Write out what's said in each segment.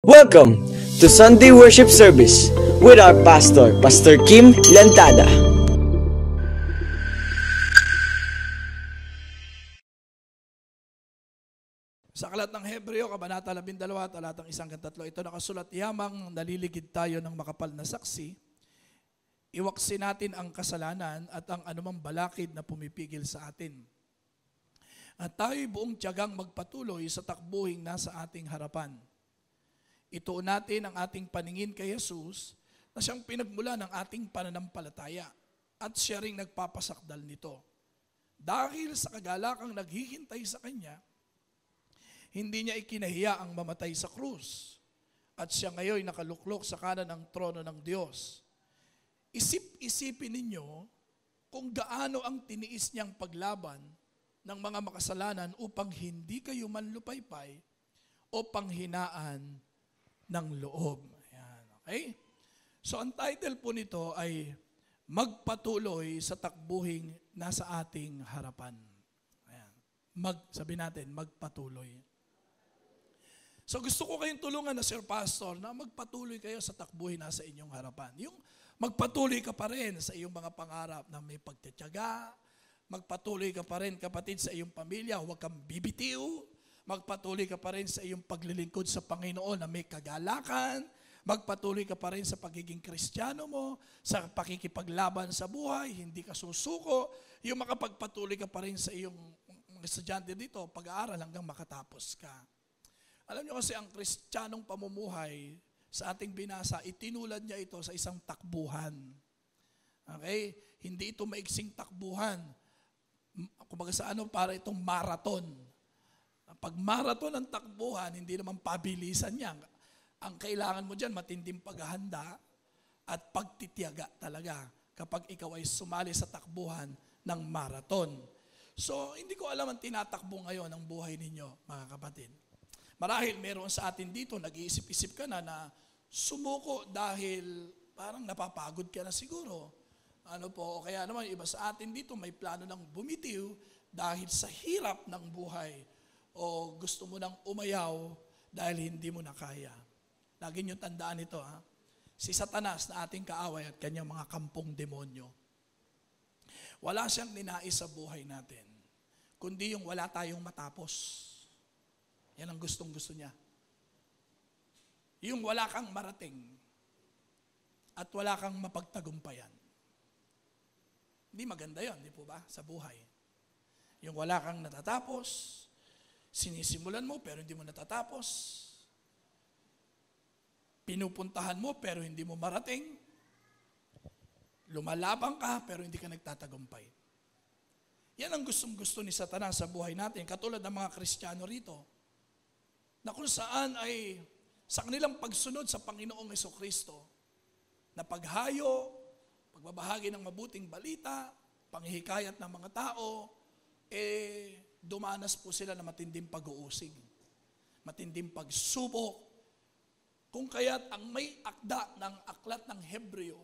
Welcome to Sunday Worship Service with our pastor, Pastor Kim Lantada. Sa aklat ng Hebreo, Kabanata 12, talatang 1-3, ito nakasulat, yamang naliligid tayo ng makapal na saksi, iwaksin natin ang kasalanan at ang anumang balakid na pumipigil sa atin. At tayo'y buong tiyagang magpatuloy sa takbuhing nasa ating harapan. Ituon natin ang ating paningin kay Jesus na siyang pinagmula ng ating pananampalataya at siya ring nagpapasakdal nito. Dahil sa kagalakang naghihintay sa Kanya, hindi niya ikinahiya ang mamatay sa krus at siya ngayon nakaluklok sa kanan ng trono ng Diyos. Isip-isipin ninyo kung gaano ang tiniis niyang paglaban ng mga makasalanan upang hindi kayo manlupaypay o panghinaan ng loob. Ayan, okay? So ang title po nito ay Magpatuloy sa takbuhing nasa ating harapan. Ayan. Sabi natin, magpatuloy. So gusto ko kayong tulungan na Sir Pastor na magpatuloy kayo sa takbuhin nasa inyong harapan. Yung magpatuloy ka pa rin sa iyong mga pangarap na may pagtitiyaga, magpatuloy ka pa rin kapatid sa iyong pamilya, huwag kang bibitiw, magpatuloy ka pa rin sa iyong paglilingkod sa Panginoon na may kagalakan, magpatuloy ka pa rin sa pagiging Kristiyano mo, sa pakikipaglaban sa buhay, hindi ka susuko, yung makapagpatuloy ka pa rin sa iyong mga estudyante dito, pag-aaral hanggang makatapos ka. Alam niyo kasi ang Kristiyanong pamumuhay sa ating binasa, itinulad niya ito sa isang takbuhan. Okay? Hindi ito maiksing takbuhan. Kumbaga sa para itong marathon. Pag marathon ang takbuhan, hindi naman pabilisan niya. Ang kailangan mo dyan, matinding paghahanda at pagtitiyaga talaga kapag ikaw ay sumali sa takbuhan ng marathon. So, hindi ko alam ang tinatakbo ngayon ng buhay ninyo, mga kapatid. Marahil meron sa atin dito, nag-iisip-isip ka na sumuko dahil parang napapagod ka na siguro. O kaya naman iba sa atin dito may plano ng bumitiw dahil sa hirap ng buhay. O gusto mo nang umayaw dahil hindi mo na kaya. Lagi niyo tandaan ito, ha? Si Satanas na ating kaaway at kanyang mga kampong demonyo. Wala siyang ninais sa buhay natin, kundi yung wala tayong matapos. Yan ang gustong-gusto niya. Yung wala kang marating at wala kang mapagtagumpayan. Hindi maganda yon, di po ba, sa buhay. Yung wala kang natatapos, sinisimulan mo pero hindi mo natatapos. Pinupuntahan mo pero hindi mo marating. Lumalabang ka pero hindi ka nagtatagumpay. Yan ang gustong-gusto ni Satanas sa buhay natin. Katulad ng mga Kristiyano rito, na kung saan ay sa kanilang pagsunod sa Panginoong Hesukristo, na paghayo, pagbabahagi ng mabuting balita, panghihikayat ng mga tao, dumanas po sila na matinding pag-uusig, matinding pagsubok. Kung kaya't ang may akda ng aklat ng Hebreo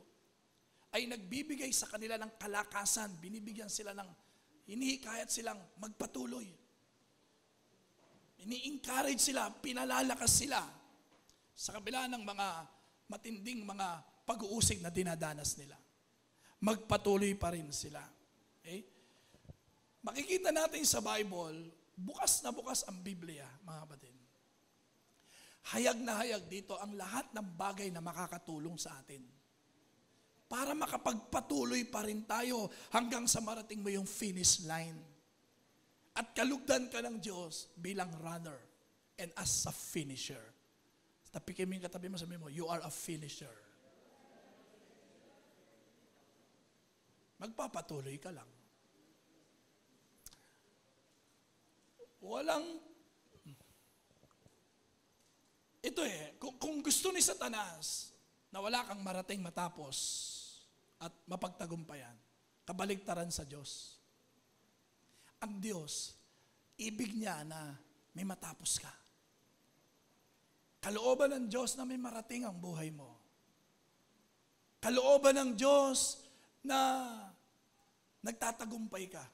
ay nagbibigay sa kanila ng kalakasan, binibigyan sila ng, hinihikayat silang magpatuloy. Ini-encourage sila, pinalalakas sila sa kabila ng mga matinding mga pag-uusig na dinadanas nila. Magpatuloy pa rin sila. Okay? Makikita natin sa Bible, bukas na bukas ang Biblia, mga kapatid. Hayag na hayag dito ang lahat ng bagay na makakatulong sa atin. Para makapagpatuloy pa rin tayo hanggang sa marating mo yung finish line. At kalugdan ka ng Diyos bilang runner and as a finisher. Tapikin mo yung katabi mo, sabi mo, you are a finisher. Magpapatuloy ka lang. Kung gusto ni Satanas na wala kang marating matapos at mapagtagumpayan, kabaligtaran sa Diyos. Ang Diyos, ibig niya na may matapos ka. Kalooban ng Diyos na may marating ang buhay mo. Kalooban ng Diyos na nagtatagumpay ka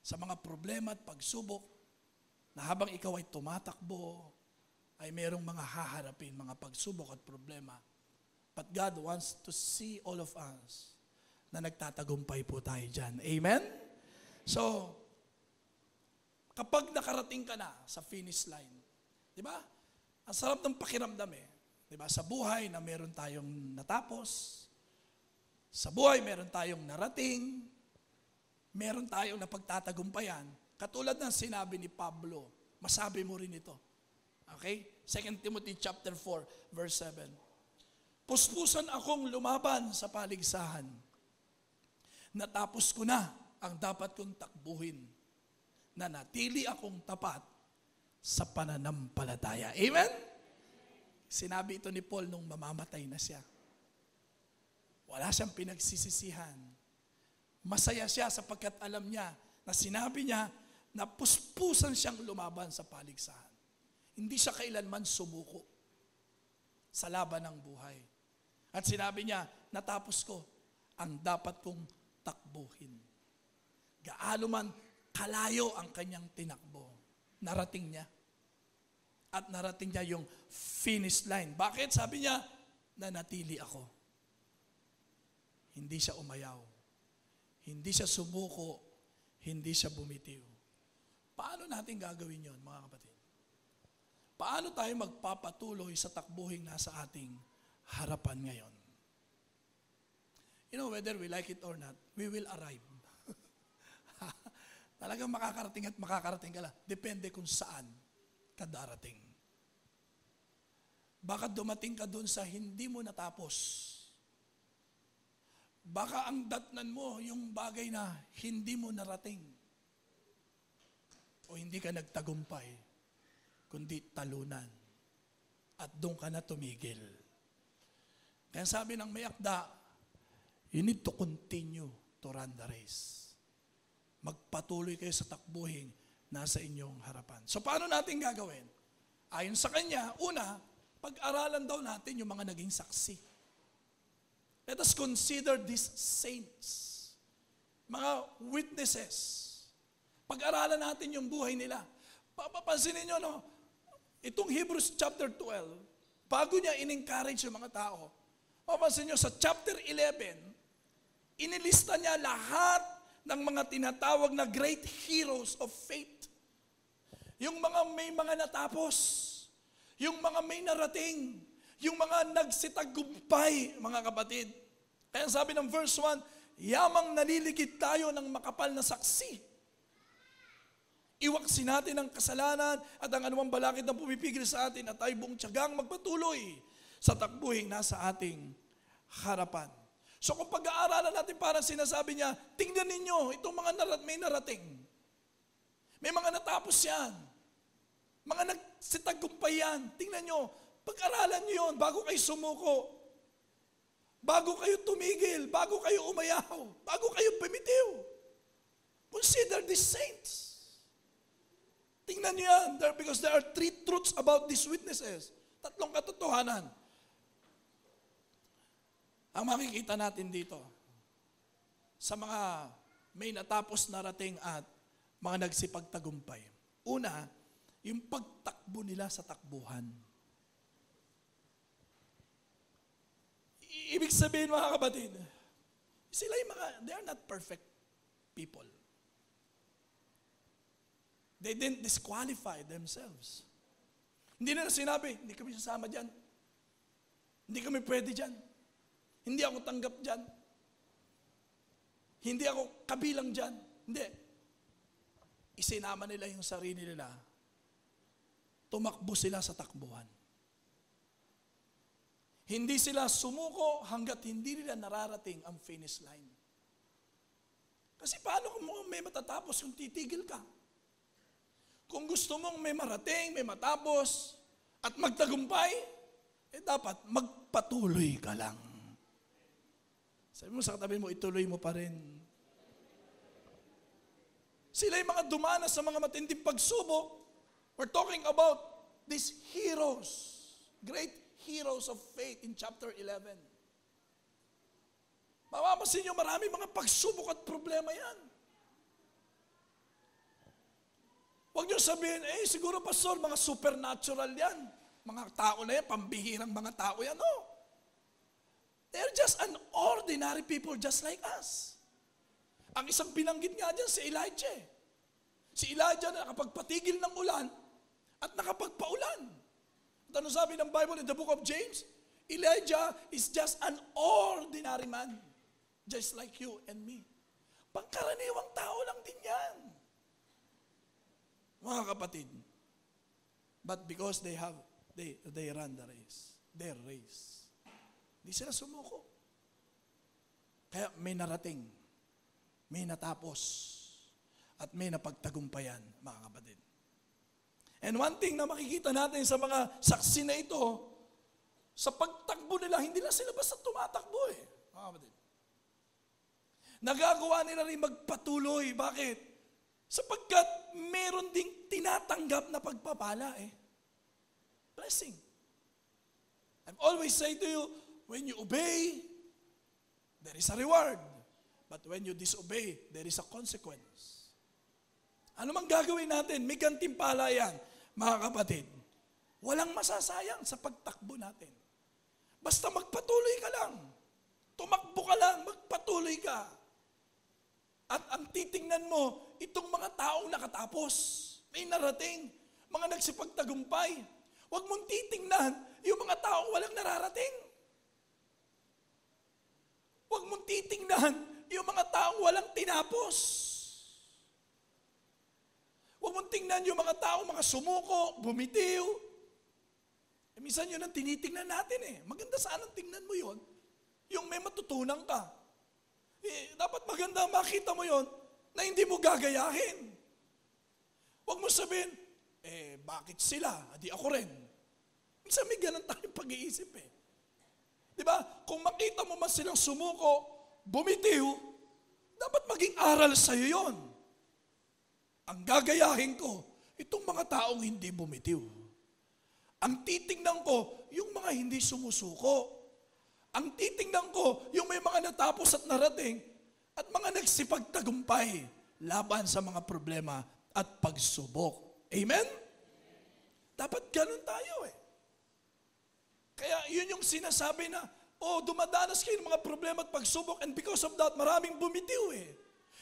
sa mga problema at pagsubok na habang ikaw ay tumatakbo ay mayroong mga haharapin, mga pagsubok at problema. But God wants to see all of us na nagtatagumpay po tayo dyan. Amen? So, kapag nakarating ka na sa finish line, di ba? Ang sarap ng pakiramdam eh. Di ba? Sa buhay na meron tayong natapos, sa buhay meron tayong narating, meron tayong napagtatagumpayan. Katulad ng sinabi ni Pablo, masabi mo rin ito. Okay? 2 Timothy chapter 4, verse 7. Puspusan akong lumaban sa paligsahan. Natapos ko na ang dapat kong takbuhin. Nanatili akong tapat sa pananampalataya. Amen? Sinabi ito ni Paul nung mamamatay na siya. Wala siyang pinagsisisihan. Masaya siya sapagkat alam niya na sinabi niya na puspusan siyang lumaban sa paligsahan. Hindi siya kailanman sumuko sa laban ng buhay. At sinabi niya, natapos ko ang dapat kong takbuhin. Gaano man kalayo ang kanyang tinakbo, narating niya. At narating niya yung finish line. Bakit? Sabi niya, nanatili ako. Hindi siya umayaw. Hindi siya sumuko. Hindi siya bumitiw. Paano natin gagawin yon, mga kapatid? Paano tayo magpapatuloy sa takbuhing nasa ating harapan ngayon? You know, whether we like it or not, we will arrive. Talagang makakarating at makakarating ka lang. Depende kung saan ka darating. Baka dumating ka dun sa hindi mo natapos. Baka ang datnan mo yung bagay na hindi mo narating. O hindi ka nagtagumpay, kundi talunan. At doon ka na tumigil. Kaya sabi ng may akda, you need to continue to run the race. Magpatuloy kayo sa takbuhin nasa inyong harapan. So paano natin gagawin? Ayon sa kanya, una, pag-aralan daw natin yung mga naging saksi. Let us consider these saints, mga witnesses. Pag-aralan natin yung buhay nila. Papansinin nyo, no? Itong Hebrews chapter 12, bago niya in-encourage yung mga tao, papansin nyo, sa chapter 11, inilista niya lahat ng mga tinatawag na great heroes of faith. Yung mga may mga natapos, yung mga may narating, yung mga nagsitagumpay, mga kapatid. Kaya sabi ng verse 1, yamang naliligid tayo ng makapal na saksi. Iwaksin natin ang kasalanan at ang anumang balakid na pumipigil sa atin at tayo buong tiyagang magpatuloy sa takbuhing nasa ating harapan. So kung pag-aaralan natin, parang sinasabi niya, tingnan ninyo, itong mga may narating. May mga natapos yan. Mga nagsitagumpay yan. Tingnan nyo, pag-aralan nyo yun bago kayo sumuko. Bago kayo tumigil, bago kayo umayaw, bago kayo bumitiw. Consider these saints. Tingnan nyo yan, because there are 3 truths about these witnesses. 3 katotohanan. Ang makikita natin dito, sa mga may natapos narating at mga nagsipagtagumpay. Una, yung pagtakbo nila sa takbuhan. Ibig sabihin, mga kapatid, sila yung they are not perfect people. They didn't disqualify themselves. Hindi na sinabi, hindi kami sasama dyan. Hindi kami pwede dyan. Hindi ako tanggap dyan. Hindi ako kabilang dyan. Hindi. Isinama nila yung sarili nila. Tumakbo sila sa takbuhan. Hindi sila sumuko hanggat hindi nila nararating ang finish line. Kasi paano kung may matatapos kung titigil ka? Kung gusto mong may marating, may matapos, at magtagumpay, dapat magpatuloy ka lang. Sabi mo sa katabi mo, ituloy mo pa rin. Sila yung mga dumanas sa mga matinding pagsubok. We're talking about these heroes, great heroes of faith in chapter 11. Mapapansin nyo, marami mga pagsubok at problema yan. Huwag nyo sabihin, siguro pastor, mga supernatural yan. mga tao na yan, pambihirang mga tao yan. No. They're just an ordinary people just like us. Ang isang binanggit nga dyan, si Elijah. Si Elijah na nakapagpatigil ng ulan at nakapagpaulan. At ano sabi ng Bible in the book of James? Elijah is just an ordinary man, just like you and me. Pangkaraniwang tao lang din yan. Mga kapatid, but because they run the race, their race, hindi sila sumuko. Kaya may narating, may natapos, at may napagtagumpayan, mga kapatid. And one thing na makikita natin sa mga saksi na ito, sa pagtakbo nila, hindi na sila basta tumatakbo mga kapatid. Nagagawa nila rin magpatuloy. Bakit? Sapagkat meron ding tinatanggap na pagpapala Blessing. I always say to you, when you obey, there is a reward. But when you disobey, there is a consequence. Ano mang gagawin natin? May gantimpala yan, mga kapatid. Walang masasayang sa pagtakbo natin. Basta magpatuloy ka lang. Tumakbo ka lang, magpatuloy ka. At ang titingnan mo, itong mga taong nakatapos, may narating, mga nagsipagtagumpay. Huwag mong titingnan yung mga taong walang nararating. Huwag mong titingnan yung mga taong walang tinapos. Huwag mong tingnan yung mga taong mga sumuko, bumitiw. Minsan yun ang tinitingnan natin Maganda sanang tingnan mo yun. Yung may matutunan ka. Dapat maganda makita mo yon na hindi mo gagayahin. Huwag mo sabihin, bakit sila? Di ako rin. Minsan may ganun tayong pag-iisip Diba? Kung makita mo man silang sumuko, bumitiw, dapat maging aral sa'yo yon. Ang gagayahin ko, itong mga taong hindi bumitiw. Ang titingnan ko, yung mga hindi sumusuko. Ang titingnan ko, yung may mga natapos at narating at mga nagsipagtagumpay laban sa mga problema at pagsubok. Amen? Dapat ganun tayo Kaya yun yung sinasabi na, dumadanas kayo ng mga problema at pagsubok and because of that, maraming bumitiw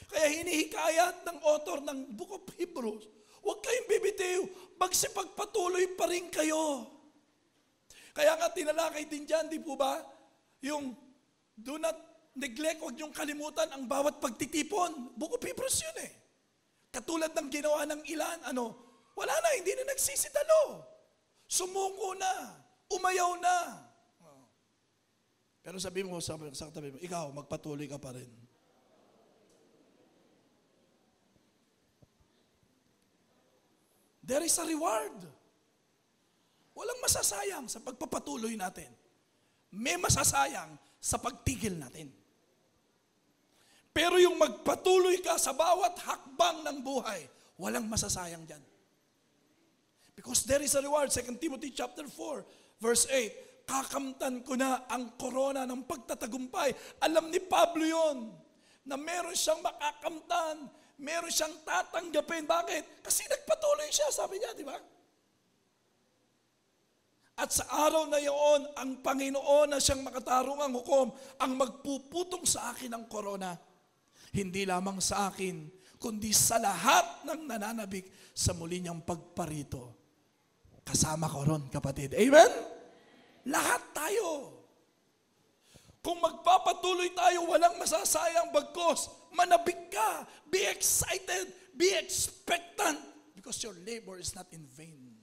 Kaya hinihikayat ng author ng Book of Hebrews, huwag kayong bibitiw, magsipagpatuloy pa rin kayo. Kaya nga tinalakay din dyan, di po ba? Yung do not neglect, huwag niyong kalimutan ang bawat pagtitipon. Book of Hebrews yun Katulad ng ginawa ng ilan, wala na, hindi na nagsisidalo. Sumuko na, umayaw na. Pero sabi mo, ikaw, magpatuloy ka pa rin. There is a reward. Walang masasayang sa pagpapatuloy natin. May masasayang sa pagtigil natin. Pero yung magpatuloy ka sa bawat hakbang ng buhay, walang masasayang dyan. Because there is a reward. 2 Timothy chapter 4, verse 8, kakamtan ko na ang korona ng pagtatagumpay. Alam ni Pablo yon na meron siyang makakamtan, meron siyang tatanggapin. Bakit? Kasi nagpatuloy siya, sabi niya, di ba? At sa araw na iyon, ang Panginoon na siyang makatarungang hukom, ang magpuputong sa akin ng korona. Hindi lamang sa akin, kundi sa lahat ng nananabik sa muli niyang pagparito. Kasama ko ron, kapatid. Amen? Lahat tayo. Kung magpapatuloy tayo, walang masasayang bagkos. Manabik ka. Be excited. Be expectant. Because your labor is not in vain.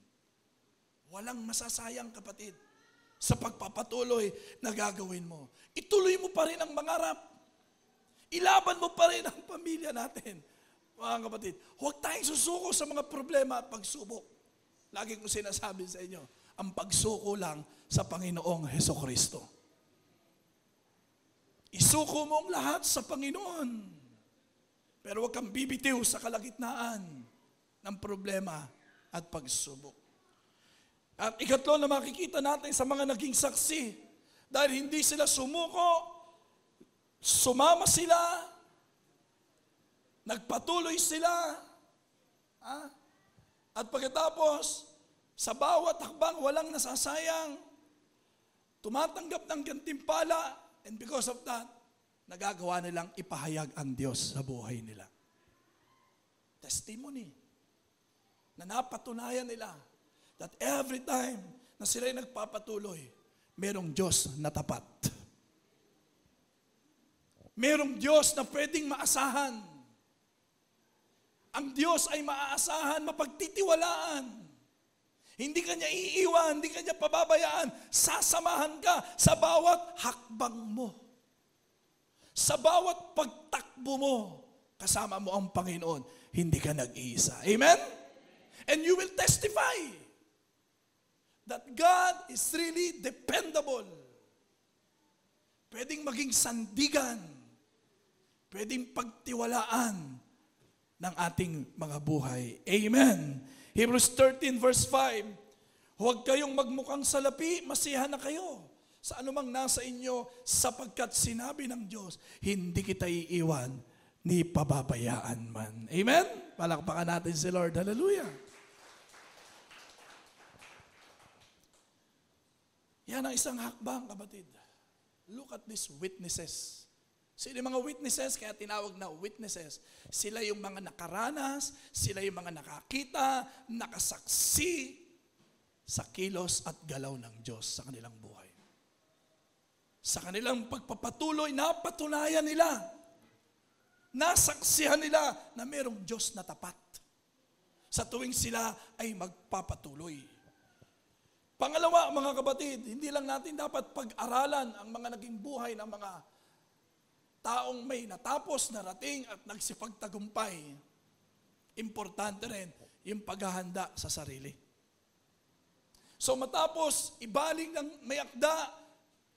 Walang masasayang, kapatid, sa pagpapatuloy na gagawin mo. Ituloy mo pa rin ang mangarap. Ilaban mo pa rin ang pamilya natin. Mga kapatid, huwag tayong susuko sa mga problema at pagsubok. Lagi ko sinasabi sa inyo, ang pagsuko lang sa Panginoong Hesukristo. Isuko mo ang lahat sa Panginoon. Pero huwag kang bibitiw sa kalagitnaan ng problema at pagsubok. At ikatlo na makikita natin sa mga naging saksi, dahil hindi sila sumuko, sumama sila, nagpatuloy sila, at pagkatapos, Sa bawat hakbang, walang nasasayang. Tumatanggap ng gantimpala. And because of that, nagagawa nilang ipahayag ang Diyos sa buhay nila. Testimony. Na napatunayan nila that every time na sila'y nagpapatuloy, merong Diyos na tapat. Merong Diyos na pwedeng maasahan. Ang Diyos ay maaasahan, mapagtitiwalaan. Hindi ka niya iiwan, hindi ka niya pababayaan. Sasamahan ka sa bawat hakbang mo. Sa bawat pagtakbo mo, kasama mo ang Panginoon. Hindi ka nag-iisa. Amen? And you will testify that God is really dependable. Pwedeng maging sandigan. Pwedeng pagtiwalaan ng ating mga buhay. Amen. Hebrews 13 verse 5, huwag kayong magmukhang salapi, masiyahan na kayo sa anumang nasa inyo, sapagkat sinabi ng Diyos, hindi kita iiwan, ni pababayaan man. Amen? Palakpakan natin si Lord. Hallelujah. Yan ang isang hakbang, kapatid. Look at these witnesses. Sila yung mga witnesses, kaya tinawag na witnesses. Sila yung mga nakaranas, sila yung mga nakakita, nakasaksi sa kilos at galaw ng Diyos sa kanilang buhay. Sa kanilang pagpapatuloy, napatunayan nila, nasaksihan nila na mayroong Diyos na tapat sa tuwing sila ay magpapatuloy. Pangalawa, mga kapatid, hindi lang natin dapat pag-aralan ang mga naging buhay ng mga taong may natapos, narating at nagsipagtagumpay. Importante rin yung paghahanda sa sarili. So matapos, ibaling ng may akda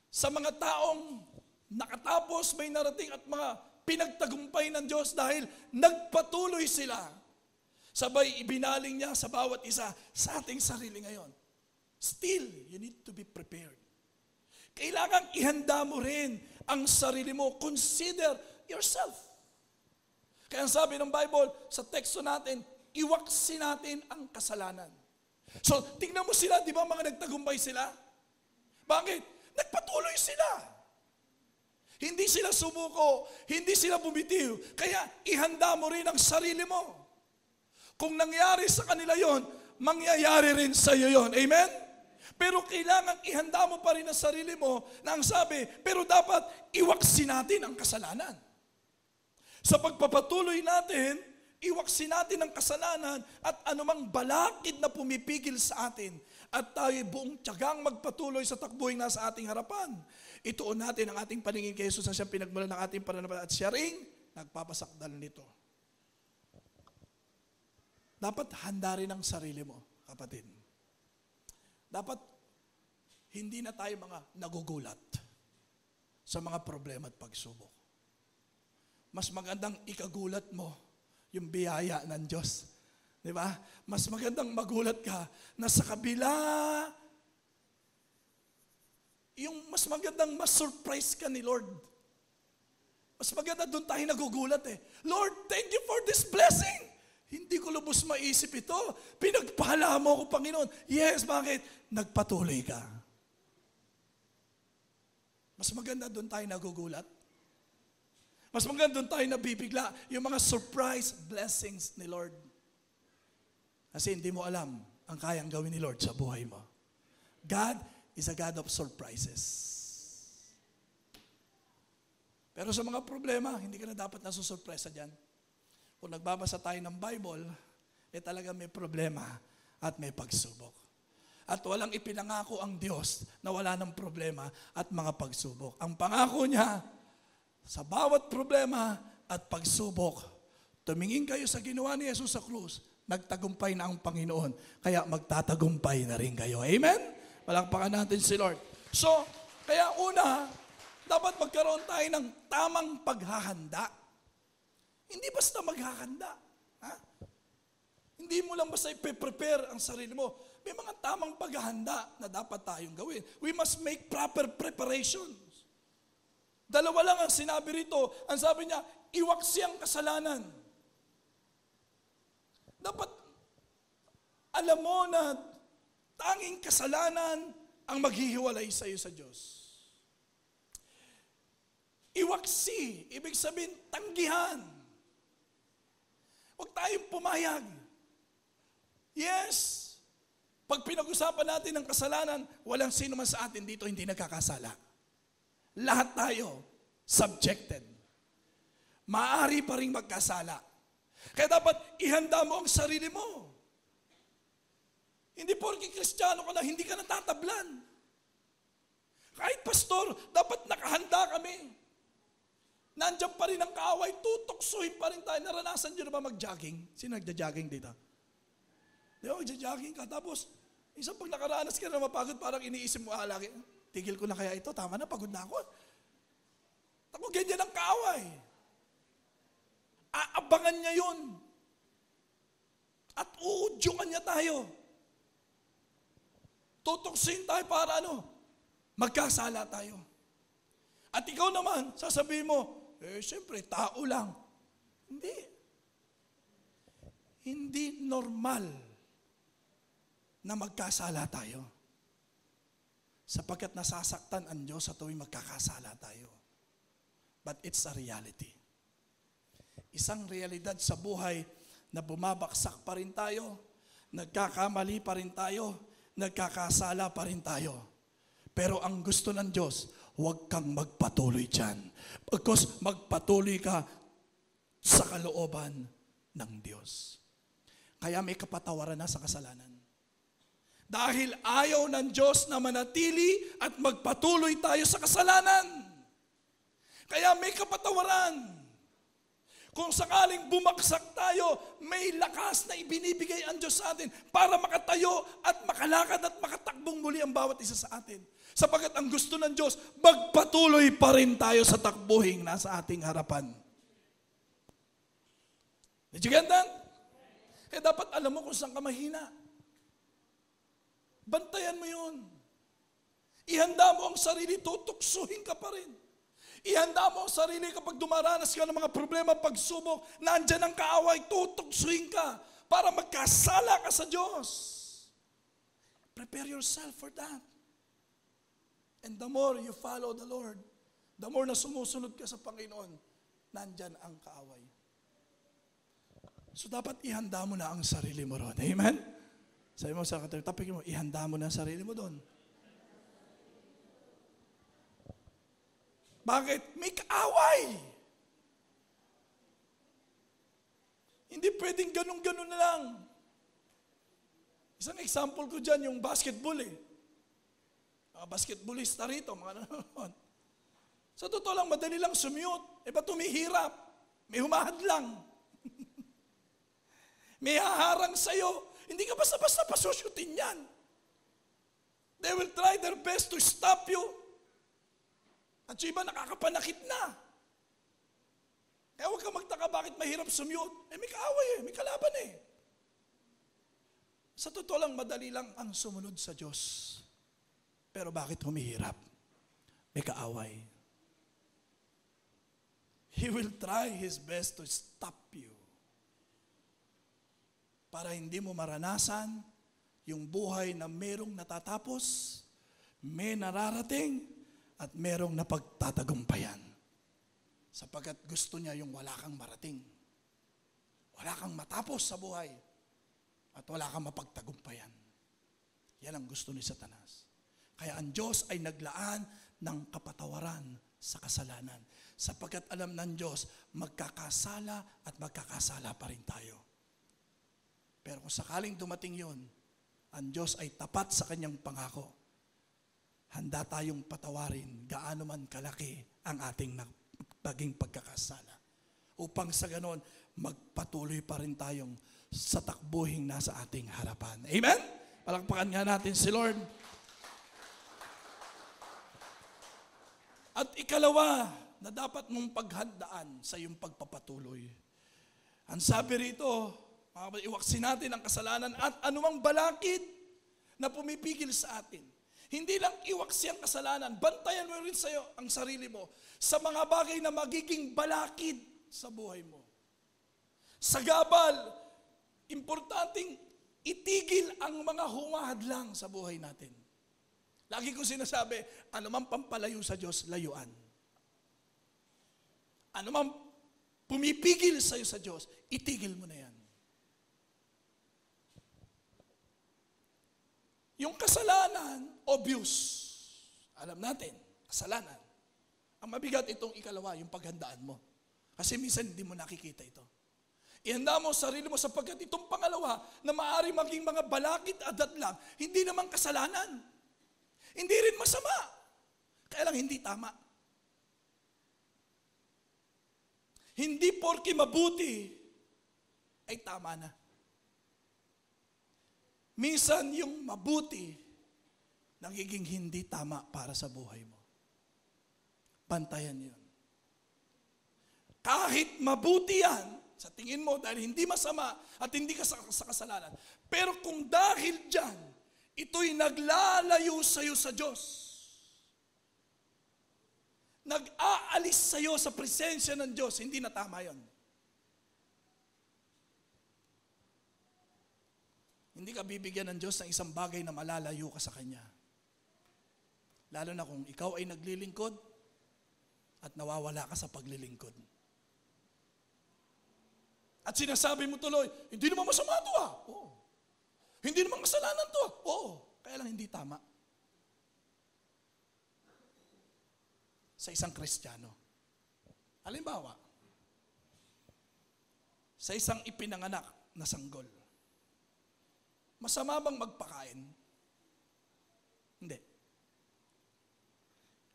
sa mga taong nakatapos, may narating at mga pinagtagumpay ng Diyos dahil nagpatuloy sila. Sabay ibinaling niya sa bawat isa sa ating sarili ngayon. Still, you need to be prepared. Kailangan ihanda mo rin ang sarili mo. Consider yourself. Kaya sabi ng Bible, sa teksto natin, iwaksi natin ang kasalanan. So, tingnan mo sila, di ba mga nagtagumpay sila? Bakit? Nagpatuloy sila. Hindi sila sumuko, hindi sila bumitiw. Kaya ihanda mo rin ang sarili mo. Kung nangyari sa kanila yon, mangyayari rin sa iyo yon. Amen? Pero kailangan ihanda mo pa rin ang sarili mo na ang sabi, pero dapat iwaksi natin ang kasalanan. Sa pagpapatuloy natin, iwaksi natin ang kasalanan at anumang balakid na pumipigil sa atin at tayo buong tiyagang magpatuloy sa takbuhin na sa ating harapan. Ituon natin ang ating paningin kay Jesus na siyang pinagmulan ng ating pananampalataya at siya ring nagpapasakdal nito. Dapat handa rin ang sarili mo, kapatid. Dapat hindi na tayo mga nagugulat sa mga problema at pagsubok. Mas magandang ikagulat mo yung biyaya ng Diyos. Di ba? Mas magandang magulat ka na sa kabila, yung mas magandang mas-surprise ka ni Lord. Mas maganda doon tayo nagugulat eh. Lord, thank you for this blessing. Hindi ko lubos maisip ito. Pinagpala mo ako, Panginoon. Yes, bakit? Nagpatuloy ka. Mas maganda doon tayo nagugulat. Mas maganda doon tayo nabibigla. Yung mga surprise blessings ni Lord. Kasi hindi mo alam ang kayang gawin ni Lord sa buhay mo. God is a God of surprises. Pero sa mga problema, hindi ka na dapat nasusurpresa dyan. Kung nagbabasa tayo ng Bible, talaga may problema at may pagsubok. At walang ipinangako ang Diyos na wala ng problema at mga pagsubok. Ang pangako niya, sa bawat problema at pagsubok, tumingin kayo sa ginawa ni Jesus sa krus, nagtagumpay na ang Panginoon, kaya magtatagumpay na rin kayo. Amen? Palakpakan natin si Lord. So, kaya una, dapat magkaroon tayo ng tamang paghahanda. Hindi basta maghahanda. Ha? Hindi mo lang basta i-prepare ang sarili mo. May mga tamang paghahanda na dapat tayong gawin. We must make proper preparations. Dalawa lang ang sinabi rito. Ang sabi niya, iwaksi ang kasalanan. Dapat alam mo na Tanging kasalanan ang maghihiwalay sa iyo sa Diyos. Iwaksi, ibig sabihin tanggihan. Huwag tayong pumayag. Yes, pag pinag-usapan natin ang kasalanan, walang sino man sa atin dito hindi nagkakasala. Lahat tayo subjected. Maaari pa rin magkasala. Kaya dapat ihanda mo ang sarili mo. Hindi porke Kristiyano ka na, hindi ka natatablan. Kahit pastor, dapat nakahanda kami. Nandiyan pa rin ang kaaway, tutuksuhin pa rin tayo. Naranasan nyo na ba mag-jogging? Sino nagja-jogging dito? Di ba, magja-jogging ka. Tapos, isang pag nakaranas ka na mapagod, parang iniisip mo, lagi, tigil ko na kaya ito, tama na, pagod na ako. Tako, ganyan ang kaaway. Aabangan niya yun. At uudyungan niya tayo. Tutuksin tayo para magkasala tayo. At ikaw naman, sasabihin mo, siyempre, tao lang. Hindi. Hindi normal na magkasala tayo. Sapagkat nasasaktan ang Diyos sa tuwing magkakasala tayo. But it's a reality. Isang realidad sa buhay na bumabaksak pa rin tayo, nagkakamali pa rin tayo, nagkakasala pa rin tayo. Pero ang gusto ng Diyos, huwag kang magpatuloy dyan. Because magpatuloy ka sa kalooban ng Diyos. Kaya may kapatawaran na sa kasalanan. Dahil ayaw ng Diyos na manatili at magpatuloy tayo sa kasalanan. Kaya may kapatawaran. Kung sakaling bumaksak tayo, may lakas na ibinibigay ang Diyos sa atin para makatayo at makalakad at makatakbong muli ang bawat isa sa atin. Sapagkat ang gusto ng Diyos, magpatuloy pa rin tayo sa takbuhing nasa ating harapan. Did you get that? Kaya dapat alam mo kung saan ka mahina. Bantayan mo yun. Ihanda mo ang sarili, tutuksuhin ka pa rin. Ihanda mo ang sarili kapag dumaranas ka ng mga problema, pagsubok, nandyan ang kaaway, tutuksuhin ka para magkasala ka sa Diyos. Prepare yourself for that. And the more you follow the Lord, the more na sumusunod ka sa Panginoon, nandyan ang kaaway. So dapat ihanda mo na ang sarili mo ron. Amen? Sabi mo sa katabi mo, ihanda mo na ang sarili mo doon. Bakit? May kaaway. Hindi pwedeng ganun-ganun na lang. Isang example ko dyan, yung basketball Mga basketballista rito, mga nanonood. Sa totoo lang, madali lang sumute. Ba't tumihirap? May humahadlang. May haharang sa'yo. Hindi ka basta-basta pasusyutin yan. They will try their best to stop you. At yung iba nakakapanakit na. Kaya huwag ka magtaka bakit mahirap sumute. May kaaway may kalaban Sa totoo lang, madali lang ang sumunod sa Diyos. Pero bakit humihirap? May kaaway. He will try his best to stop you. Para hindi mo maranasan yung buhay na merong natatapos, may nararating, at merong napagtatagumpayan. Sapagkat gusto niya yung wala kang marating. Wala kang matapos sa buhay. At wala kang mapagtagumpayan. Yan ang gusto ni Satanas. Kaya ang Diyos ay naglaan ng kapatawaran sa kasalanan. Sapagkat alam ng Diyos, magkakasala at magkakasala pa rin tayo. Pero kung sakaling dumating yun, ang Diyos ay tapat sa kanyang pangako. Handa tayong patawarin gaano man kalaki ang ating naging pagkakasala. Upang sa ganon, magpatuloy pa rin tayong sa takbuhing nasa ating harapan. Amen? Palakpakan nga natin si Lord. At ikalawa na dapat mong paghandaan sa iyong pagpapatuloy. Ang sabi rito, iwaksin natin ang kasalanan at anumang balakid na pumipigil sa atin. Hindi lang iwaksi ang kasalanan, bantayan mo rin sa'yo ang sarili mo sa mga bagay na magiging balakid sa buhay mo. Sa gabal, importanteng itigil ang mga humahadlang sa buhay natin. Lagi kong sinasabi, anumang pampalayo sa Diyos, layuan. Anumang pumipigil sa'yo sa Diyos, itigil mo na yan. Yung kasalanan, obvious. Alam natin, kasalanan. Ang mabigat itong ikalawa, yung paghandaan mo. Kasi minsan hindi mo nakikita ito. Ihanda mo sarili mo sapagkat itong pangalawa na maaari maging mga balakid at datlang, hindi naman kasalanan. Hindi rin masama. Kaya lang hindi tama. Hindi porke mabuti ay tama na. Minsan yung mabuti nagiging hindi tama para sa buhay mo. Bantayan yun. Kahit mabuti yan, sa tingin mo dahil hindi masama at hindi ka sa kasalanan. Pero kung dahil dyan, ito'y naglalayo sa'yo sa Diyos. Nag-aalis sa'yo sa presensya ng Diyos, hindi na tama yun. Hindi ka bibigyan ng Diyos ng isang bagay na malalayo ka sa Kanya. Lalo na kung ikaw ay naglilingkod at nawawala ka sa paglilingkod. At sinasabi mo tuloy, hindi naman masama ito ah. Oo. Hindi naman kasalanan ito ah. Oo. Kaya lang hindi tama. Sa isang Kristiyano. Halimbawa, sa isang ipinanganak na sanggol, masama bang magpakain? Hindi.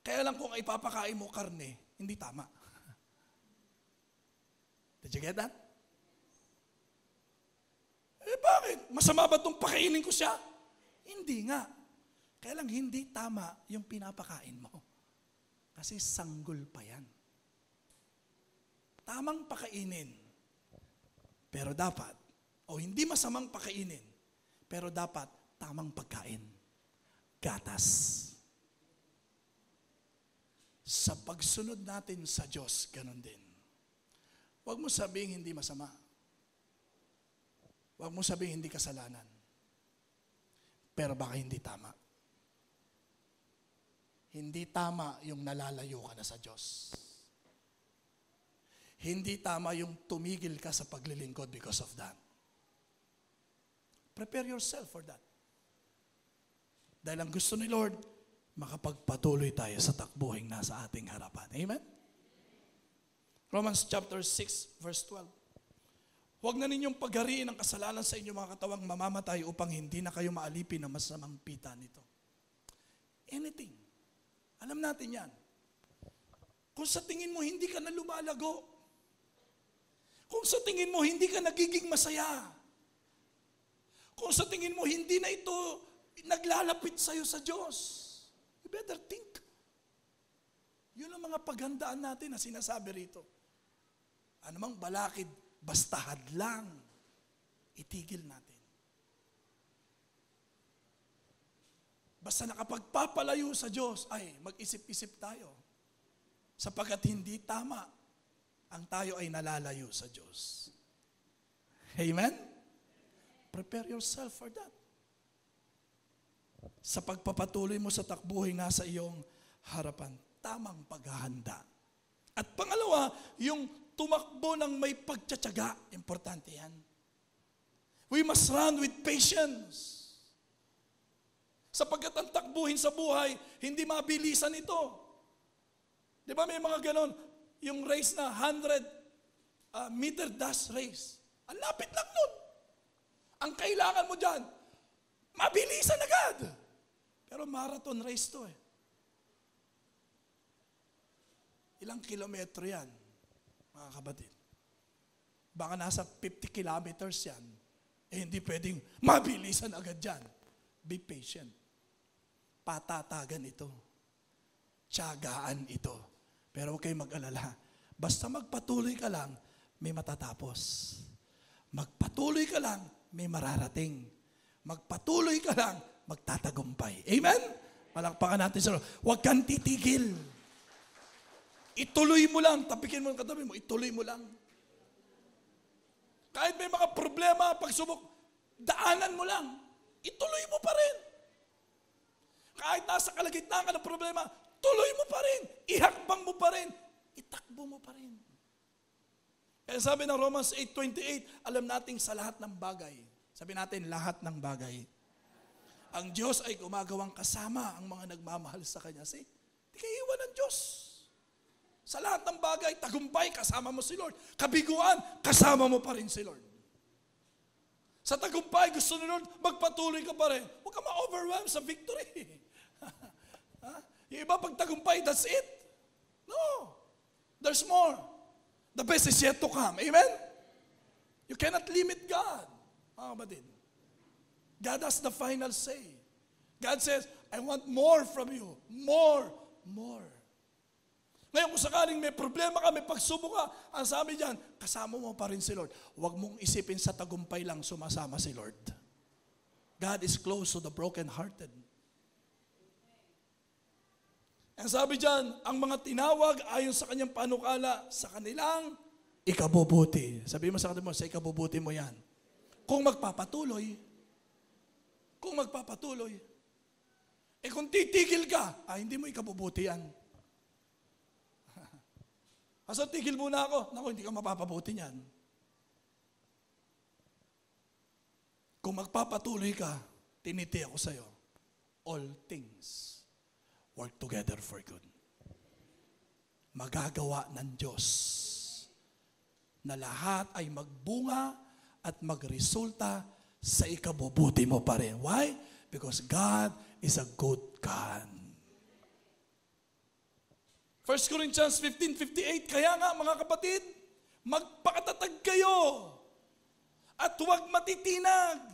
Kaya lang kung ipapakain mo karne, hindi tama. Did you get that? Eh bakit? Masama ba itong pakainin ko siya? Hindi nga. Kaya lang hindi tama yung pinapakain mo. Kasi sanggol pa yan. Tamang pakainin. Pero dapat, o hindi masamang pakainin, pero dapat tamang pagkain. Gatas. Sa pagsunod natin sa Diyos, ganun din. Huwag mo sabihin hindi masama. Huwag mo sabihin hindi kasalanan. Pero baka hindi tama. Hindi tama yung nalalayo ka na sa Diyos. Hindi tama yung tumigil ka sa paglilingkod because of that. Prepare yourself for that. Dahil ang gusto ni Lord, makapagpatuloy tayo sa takbuhing nasa ating harapan. Amen? Romans chapter 6, verse 12. Huwag na ninyong paghariin ang kasalanan sa inyong mga katawang mamamatay upang hindi na kayo maalipin ng masamang pita nito. Anything. Alam natin yan. Kung sa tingin mo hindi ka na lumalago, kung sa tingin mo hindi ka nagiging masaya, kung sa tingin mo hindi na ito naglalapit sa'yo sa Diyos, you better think. Yun ang mga paghandaan natin na sinasabi rito. Anumang balakid, basta hadlang, itigil natin. Basta nakapagpapalayo sa Diyos, ay mag-isip-isip tayo. Sapagkat hindi tama ang tayo ay nalalayo sa Diyos. Amen? Prepare yourself for that. Sa pagpapatuloy mo sa takbuhin nga sa iyong harapan, tamang paghahanda. At pangalawa, yung tumakbo ng may pagtsatsaga. Importante yan. We must run with patience. Sapagkat ang takbuhin sa buhay, hindi mabilisan ito. Di ba may mga ganon? Yung race na 100 meter dash race. Ang lapit lang nun. Ang kailangan mo dyan, mabilisan agad. Pero marathon race to eh. Ilang kilometro yan, mga kapatid? Baka nasa 50 kilometers yan. Eh hindi pwedeng mabilisan agad dyan. Be patient. Patatagan ito. Tiyagaan ito. Pero huwag kayong mag-alala. Basta magpatuloy ka lang, may matatapos. Magpatuloy ka lang, may mararating. Magpatuloy ka lang, magtatagumpay. Amen? Palakpakan natin sa Lord. Huwag kang titigil. Ituloy mo lang. Tapikin mo ang katabi mo. Ituloy mo lang. Kahit may mga problema, pagsubok, Daanan mo lang. Ituloy mo pa rin. Kahit nasa kalagitnaan ka ng problema, tuloy mo pa rin. Ihakbang mo pa rin. Itakbo mo pa rin. Kaya sabi ng Romans 8:28, alam nating sa lahat ng bagay. Sabi natin, lahat ng bagay. Ang Diyos ay gumagawang kasama ang mga nagmamahal sa Kanya. See? Di kayo iwan ng Diyos. Sa lahat ng bagay, tagumpay, kasama mo si Lord. Kabiguan, kasama mo pa rin si Lord. Sa tagumpay, gusto ni Lord, magpatuloy ka pa rin. Huwag ka ma-overwhelm sa victory. Yung iba, pag tagumpay, that's it. No. There's more. The best is yet to come. Amen? You cannot limit God. Mga kapatid. God has the final say. God says, I want more from you. More. More. Ngayon, kung sakaling may problema ka, may pagsubok ka, ang sabi diyan, kasama mo pa rin si Lord. Huwag mong isipin sa tagumpay lang sumasama si Lord. God is close to the broken-hearted. Ang sabi diyan, ang mga tinawag ayon sa kanyang panukala sa kanilang ikabubuti. Sabi mo sa kanila, sa ikabubuti mo yan. Kung magpapatuloy, kung titigil ka, hindi mo ikabubuti yan. Asa tigil muna ako. Naku, hindi ka mapapabuti niyan. Kung magpapatuloy ka, tiniti ako sa'yo. All things work together for good. Magagawa ng Diyos na lahat ay magbunga at magresulta sa ikabubuti mo pa rin. Why? Because God is a good God. 1 Corinthians 15:58, kaya nga mga kapatid, magpakatatag kayo at huwag matitinag.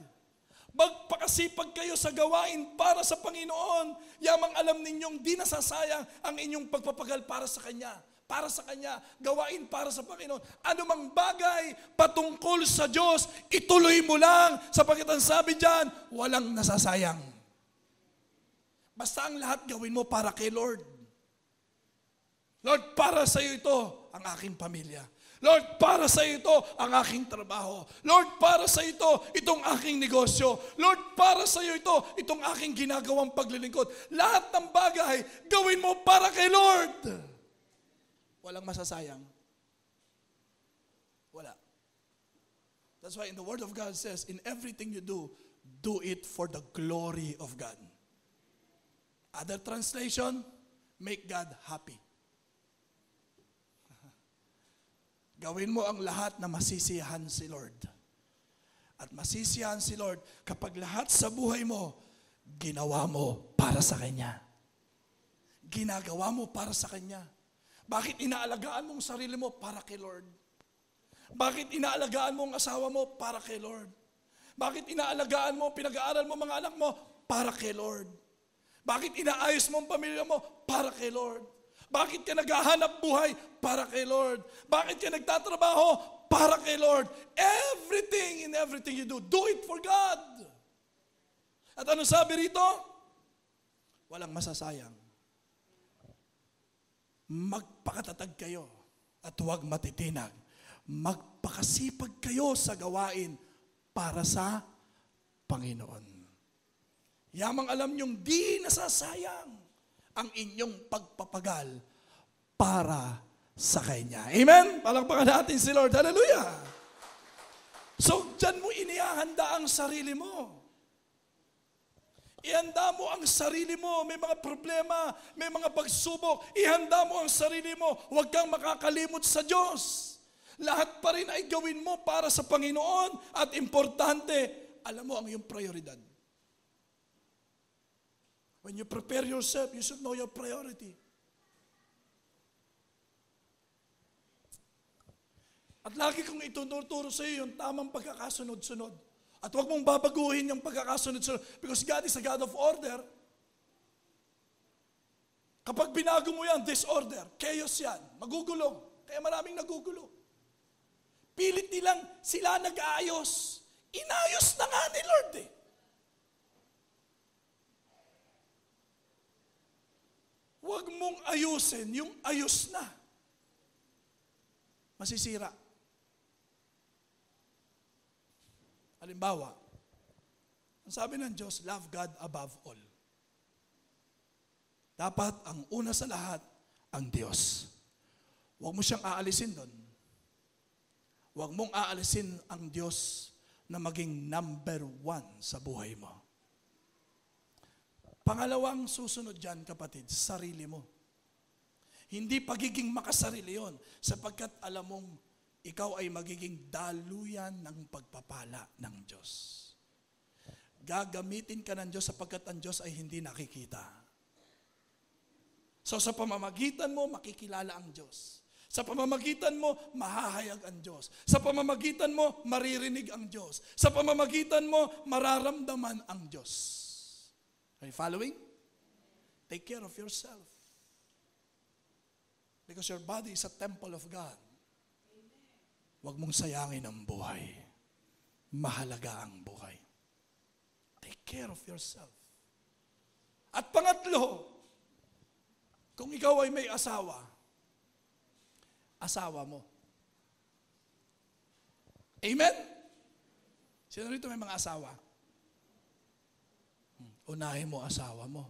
Magpakasipag kayo sa gawain para sa Panginoon. Yamang alam ninyong di nasasayang ang inyong pagpapagal para sa Kanya. Para sa Kanya, gawain para sa Panginoon. Anumang bagay patungkol sa Diyos, ituloy mo lang sapagkat ang sabi diyan, walang nasasayang. Basta ang lahat gawin mo para kay Lord. Lord, para sa iyo ito ang aking pamilya. Lord, para sa iyo ito ang aking trabaho. Lord, para sa iyo ito itong aking negosyo. Lord, para sa iyo ito itong aking ginagawang paglilingkod. Lahat ng bagay, gawin mo para kay Lord. Walang masasayang. Wala. That's why in the Word of God says, in everything you do it for the glory of God. Other translation, make God happy. Gawin mo ang lahat na masisiyahan si Lord. At masisiyahan si Lord kapag lahat sa buhay mo, ginawa mo para sa Kanya. Ginagawa mo para sa Kanya. Bakit inaalagaan mo ang sarili mo para kay Lord? Bakit inaalagaan mo ang asawa mo para kay Lord? Bakit inaalagaan mo, pinag-aaral mo mga anak mo para kay Lord? Bakit inaayos mo ang pamilya mo para kay Lord? Bakit ka naghahanap buhay para kay Lord? Bakit ka nagtatrabaho para kay Lord? Everything you do it for God. At ano sabi rito? Walang masasayang. Magpakatatag kayo at huwag matitinag. Magpakasipag kayo sa gawain para sa Panginoon. Yamang alam niyong di nasasayang ang inyong pagpapagal para sa Kanya. Amen? Palakpakan natin si Lord. Hallelujah! So, dyan mo inihahanda ang sarili mo. Ihanda mo ang sarili mo. May mga problema, may mga pagsubok. Ihanda mo ang sarili mo. Huwag kang makakalimot sa Diyos. Lahat pa rin ay gawin mo para sa Panginoon. At importante, alam mo ang iyong prioridad. When you prepare yourself, you should know your priority. At lagi kong ituturo sa iyo yung tamang pagkakasunod-sunod. At huwag mong babaguhin yung pagkakasunod-sunod because God is a God of order. Kapag binago mo yan, disorder, chaos yan, magugulo. Kaya maraming nagugulo. Pilit nilang sila nag-aayos. Inayos na nga ni Lord eh. Huwag mong ayusin yung ayos na. Masisira. Halimbawa, Ang sabi ng Diyos, love God above all. Dapat ang una sa lahat, ang Diyos. Huwag mo siyang aalisin doon. Huwag mong aalisin ang Diyos na maging number 1 sa buhay mo. Pangalawang susunod dyan, kapatid, sarili mo. Hindi pagiging makasarili yon, sapagkat alam mong ikaw ay magiging daluyan ng pagpapala ng Diyos. Gagamitin ka ng Diyos sapagkat ang Diyos ay hindi nakikita. So sa pamamagitan mo, makikilala ang Diyos. Sa pamamagitan mo, mahahayag ang Diyos. Sa pamamagitan mo, maririnig ang Diyos. Sa pamamagitan mo, mararamdaman ang Diyos. Are you following? Take care of yourself. Because your body is a temple of God. Huwag mong sayangin ang buhay. Mahalaga ang buhay. Take care of yourself. At pangatlo, kung ikaw ay may asawa mo. Amen? Sino rito may mga asawa? Unahin mo asawa mo.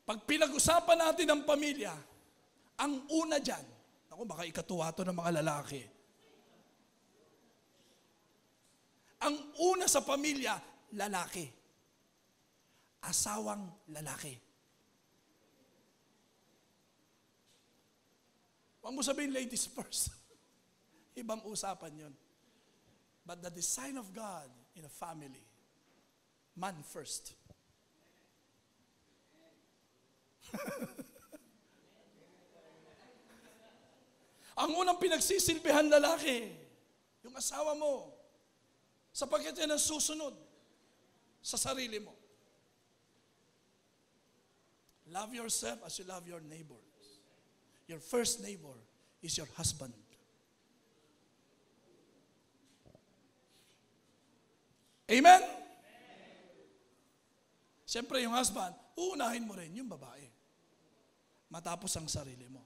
Pag pinag-usapan natin ang pamilya, ang una dyan, ako baka ikatuwa to ng mga lalaki. Ang una sa pamilya, lalaki. Asawang lalaki. Huwag mo sabihin ladies first. Ibang usapan yun. But the design of God in a family, man first. Ang unang pinagsisilbihan lalaki, yung asawa mo, sapagkat yan ang susunod sa sarili mo. Love yourself as you love your neighbor. Your first neighbor is your husband. Amen? Siyempre yung husband, uunahin mo rin yung babae. Matapos ang sarili mo.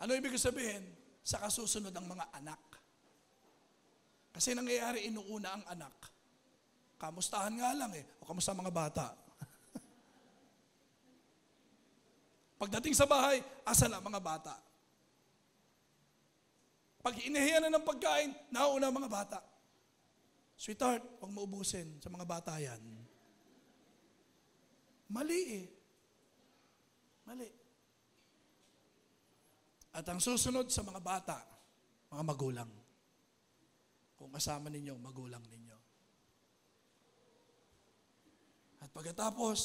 Ano ibig sabihin? Sa kasusunod ang mga anak. Kasi nangyayari inuuna ang anak. Kamustahan nga lang o kamusta ang mga bata? Pagdating sa bahay, asa na mga bata? Pag inahiyan na ng pagkain, nauna ang mga bata. Sweetheart, huwag maubusin sa mga bata yan. Mali Mali. At ang susunod sa mga bata, mga magulang. Kung kasama ninyo, magulang ninyo. At pagkatapos,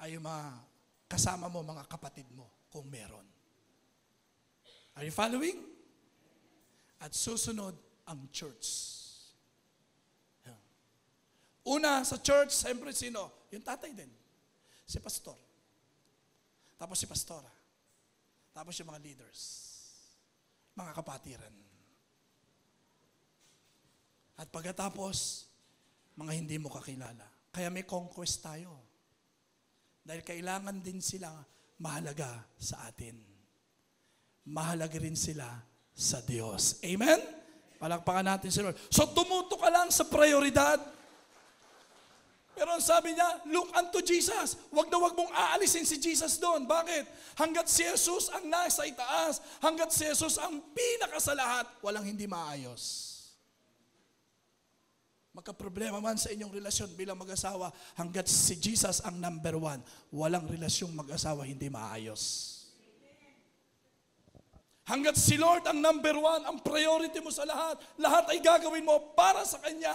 ay yung mga kasama mo, mga kapatid mo, kung meron. Are you following? At susunod, ang church. Una, sa church, siyempre sino? Yung tatay din. Si pastor. Tapos si pastora. Tapos yung mga leaders. Mga kapatiran. At pagkatapos, mga hindi mo kakilala. Kaya may conquest tayo. Dahil kailangan din sila mahalaga sa atin. Mahalaga rin sila sa Diyos. Amen? Palakpakan natin si Lord. So tumuto ka lang sa prioridad. Pero ang sabi niya, look unto Jesus. Huwag na huwag mong aalisin si Jesus doon. Bakit? Hanggat si Jesus ang nasa itaas, hanggat si Jesus ang pinaka sa lahat, walang hindi maayos. Magkaproblema man sa inyong relasyon bilang mag-asawa, hanggat si Jesus ang number 1, walang relasyong mag-asawa hindi maayos. Hanggat si Lord ang number 1, ang priority mo sa lahat, lahat ay gagawin mo para sa Kanya.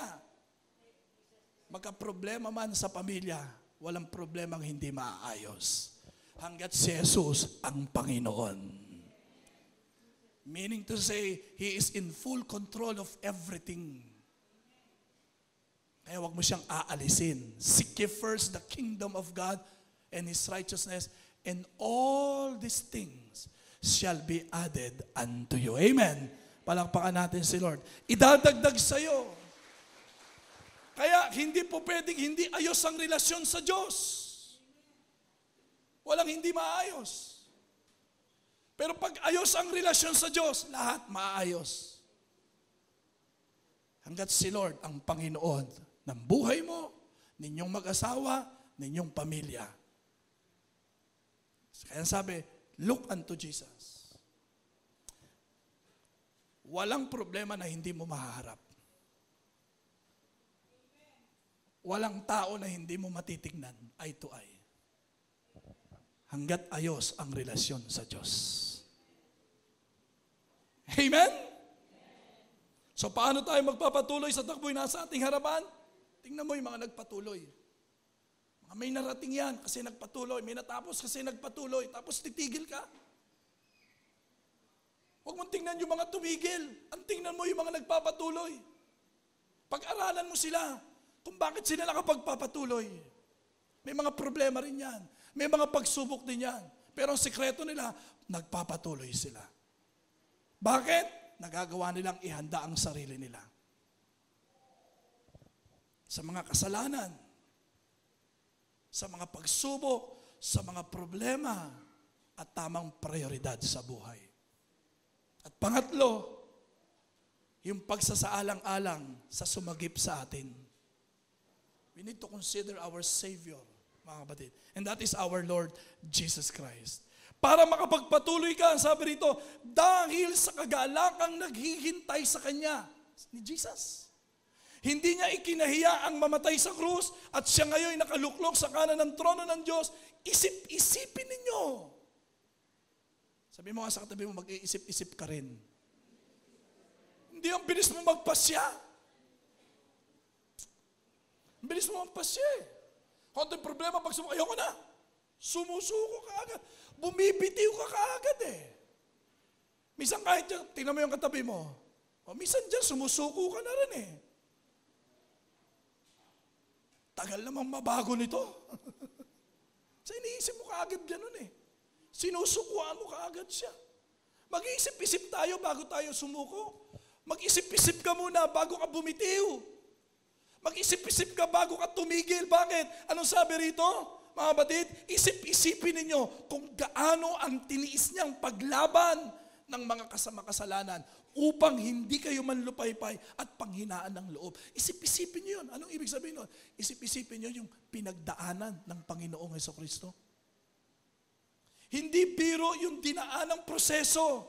Magkaproblema man sa pamilya, walang problemang hindi maayos. Hanggat si Jesus ang Panginoon. Meaning to say, He is in full control of everything. Kaya huwag mo siyang aalisin. Seek ye first the kingdom of God and His righteousness, and all these things shall be added unto you. Amen. Palakpakan natin si Lord. Idadagdag sa iyo. Kaya hindi po pwedeng hindi ayos ang relasyon sa Diyos. Walang hindi maayos. Pero pag ayos ang relasyon sa Diyos, lahat maayos. Hanggat si Lord ang Panginoon ng buhay mo, ninyong mag-asawa, ninyong pamilya. Kaya sabi, look unto Jesus. Walang problema na hindi mo mahaharap. Walang tao na hindi mo matitignan eye to eye. Hanggat ayos ang relasyon sa Diyos. Amen? So paano tayo magpapatuloy sa takbo'y nasa ating harapan? Tingnan mo yung mga nagpatuloy. Mga may narating yan kasi nagpatuloy. May natapos kasi nagpatuloy. Tapos titigil ka. Huwag mong tingnan yung mga tumigil. Ang tingnan mo yung mga nagpapatuloy. Pag-aralan mo sila kung bakit sila nakapagpapatuloy. May mga problema rin yan. May mga pagsubok din yan. Pero ang sikreto nila, nagpapatuloy sila. Bakit? Nagagawa nilang ihanda ang sarili nila. Sa mga kasalanan, sa mga pagsubok, sa mga problema, at tamang prioridad sa buhay. At pangatlo, yung pagsasaalang-alang sa sumagip sa atin. We need to consider our Savior, mga kapatid. And that is our Lord Jesus Christ. Para makapagpatuloy ka, sabi rito, dahil sa kagalakang naghihintay sa Kanya, ni Jesus. Hindi niya ikinahiya ang mamatay sa krus at siya ngayon nakaluklok sa kanan ng trono ng Diyos. Isip-isipin ninyo. Sabi mo nga sa katabi mo, mag-iisip-isip ka rin. Hindi ang bilis mo magpasya. Ang bilis mo magpasya eh. Konting problema, pag ayoko na, sumusuko ka agad. Bumibitiw ka kaagad eh. Minsan kahit dyan, tingnan mo yung katabi mo. O minsan dyan, sumusuko ka na rin eh. Tagal namang mabago nito. So iniisip mo kaagad ganun eh. Sinusukuan mo kaagad siya. Mag-iisip-isip tayo bago tayo sumuko. Mag-isip-isip ka muna bago ka bumitiw. Mag-isip-isip ka bago ka tumigil. Bakit? Anong sabi rito? Mga batid, isip-isipin ninyo kung gaano ang tiniis niyang paglaban ng mga kasama-kasalanan upang hindi kayo manlupaypay at panghinaan ng loob. Isip-isipin niyo yun. Anong ibig sabihin nun? Isip-isipin niyo yung pinagdaanan ng Panginoong Jesucristo. Hindi biro yung dinaanang proseso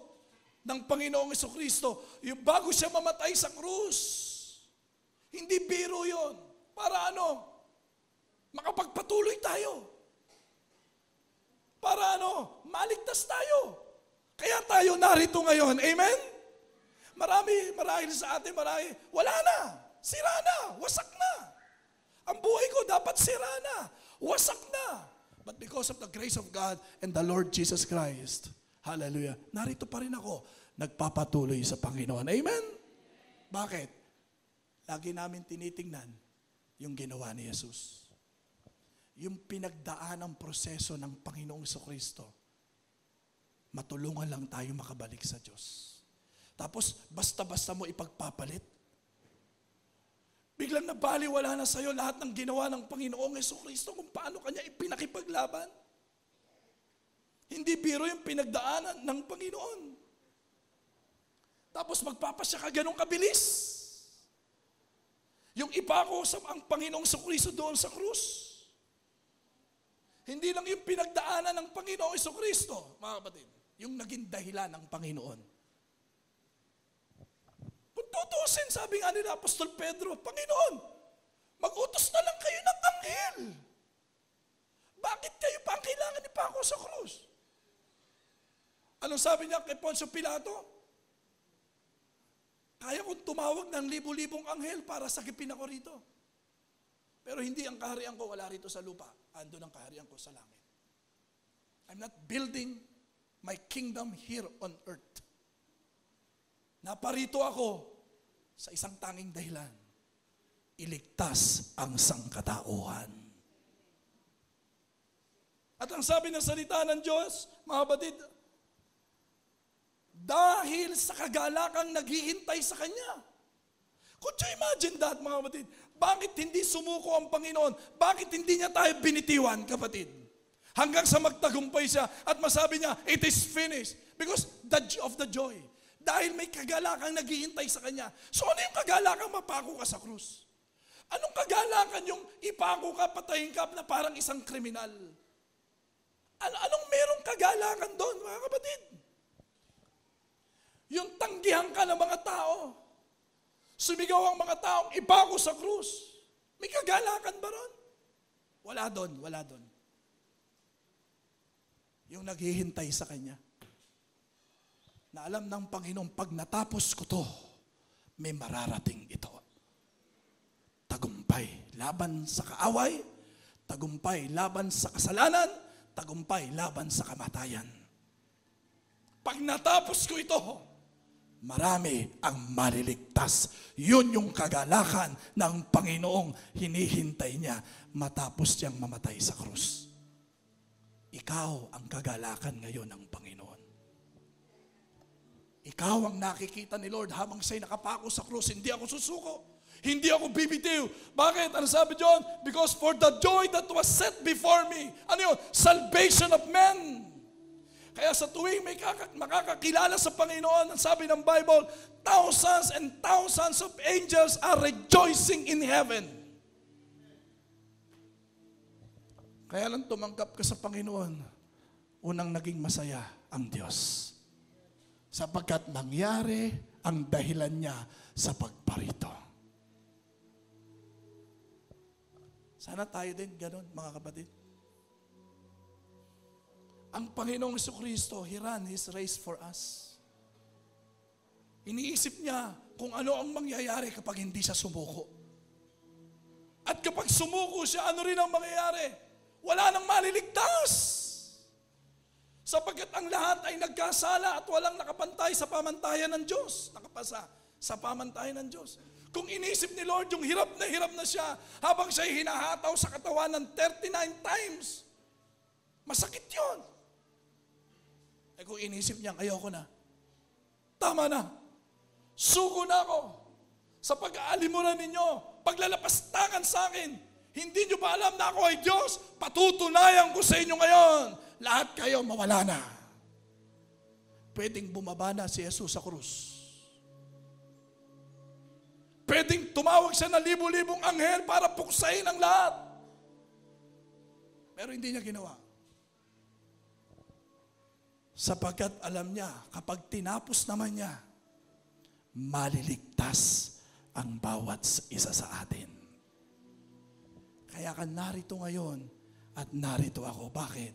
ng Panginoong Jesucristo. Yung bago siya mamatay sa krus. Hindi biro yun. Para ano? Makapagpatuloy tayo. Para ano? Maligtas tayo. Kaya tayo narito ngayon. Amen? Marahil sa atin, wala na. Sira na. Wasak na. Ang buhay ko dapat sira na. Wasak na. But because of the grace of God and the Lord Jesus Christ, hallelujah, narito pa rin ako, nagpapatuloy sa Panginoon. Amen? Bakit? Lagi namin tinitingnan yung ginawa ni Jesus. Yung pinagdaanang proseso ng Panginoong Jesucristo. Matulungan lang tayo makabalik sa Diyos. Tapos, basta-basta mo ipagpapalit. Biglang nabaliwala na sa'yo lahat ng ginawa ng Panginoong Jesucristo kung paano Kanya ipinakipaglaban. Hindi biro yung pinagdaanan ng Panginoon. Tapos magpapasya ka ganun kabilis. Yung ipako sa ang Panginoong Jesucristo doon sa krus. Hindi lang yung pinagdaanan ng Panginoong Jesucristo, mga kapatid, yung naging dahilan ng Panginoon. Kung tutusin, sabi nga nila Apostol Pedro, Panginoon, mag-utos na lang kayo ng anghel. Bakit kayo pa ang kailangan ipako sa krus? Anong sabi niya kay Poncio Pilato? Kaya kong tumawag ng libu-libong anghel para sakipin ako rito. Pero hindi ang kaharian ko wala rito sa lupa. Ando ang kaharian ko sa langit. I'm not building my kingdom here on earth. Naparito ako sa isang tanging dahilan. Iligtas ang sangkatauhan. At ang sabi ng salita ng Diyos, mga batid, dahil sa kagalakang naghihintay sa Kanya. Could you imagine that, mga kapatid? Bakit hindi sumuko ang Panginoon? Bakit hindi niya tayo binitiwan, kapatid? Hanggang sa magtagumpay siya at masabi niya, it is finished. Because of the joy. Dahil may kagalakang naghihintay sa kanya. So ano yung kagalakang mapako ka sa krus? Anong kagalakan yung ipako ka, patayin ka na parang isang kriminal? Anong merong kagalakan doon, mga kapatid? Yung tanggihan ka ng mga tao. Sumigaw ang mga taong ipako sa krus. May kagalakan ba ron? Wala doon, wala doon. Yung naghihintay sa kanya. Na alam ng Panginoon, pag natapos ko to, may mararating ito. Tagumpay laban sa kaaway, tagumpay laban sa kasalanan, tagumpay laban sa kamatayan. Pag natapos ko ito, marami ang maliligtas. Yun yung kagalakan ng Panginoong hinihintay niya matapos niyang mamatay sa krus. Ikaw ang kagalakan ngayon ng Panginoon. Ikaw ang nakikita ni Lord habang siya'y nakapako sa krus. Hindi ako susuko. Hindi ako bibitiw. Bakit? Ano sabi John? Because for the joy that was set before me. Ano yun? Salvation of men. Kaya sa tuwing may makakakilala sa Panginoon, ang sabi ng Bible, thousands and thousands of angels are rejoicing in heaven. Kaya lang tumanggap ka sa Panginoon, unang naging masaya ang Diyos. Sapagkat nangyari ang dahilan niya sa pagparito. Sana tayo din ganun, mga kapatid. Ang Panginoong Jesucristo, He ran His race for us. Iniisip niya kung ano ang mangyayari kapag hindi siya sumuko. At kapag sumuko siya, ano rin ang mangyayari? Wala nang maliligtas. Sapagkat ang lahat ay nagkasala at walang nakapantay sa pamantayan ng Diyos. Nakapasa sa pamantayan ng Diyos. Kung inisip ni Lord yung hirap na siya habang siya'y hinahataw sa katawan ng 39 times, masakit yun. Eh kung inisip niya, ayoko na. Tama na. Suko na ako. Sa pag-aalimuran ninyo, paglalapastangan sa akin, hindi nyo ba alam na ako ay Diyos? Patutunayan ko sa inyo ngayon. Lahat kayo mawala na. Pwedeng bumaba na si Jesus sa krus. Pwedeng tumawag siya ng libu-libong anghel para puksain ang lahat. Pero hindi niya ginawa. Sapagkat alam niya, kapag tinapos naman niya, maliligtas ang bawat isa sa atin. Kaya ka narito ngayon at narito ako. Bakit?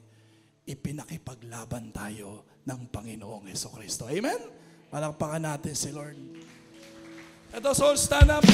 Ipinakipaglaban tayo ng Panginoong Jesucristo. Amen? Palakpakan natin si Lord. Let us all stand up.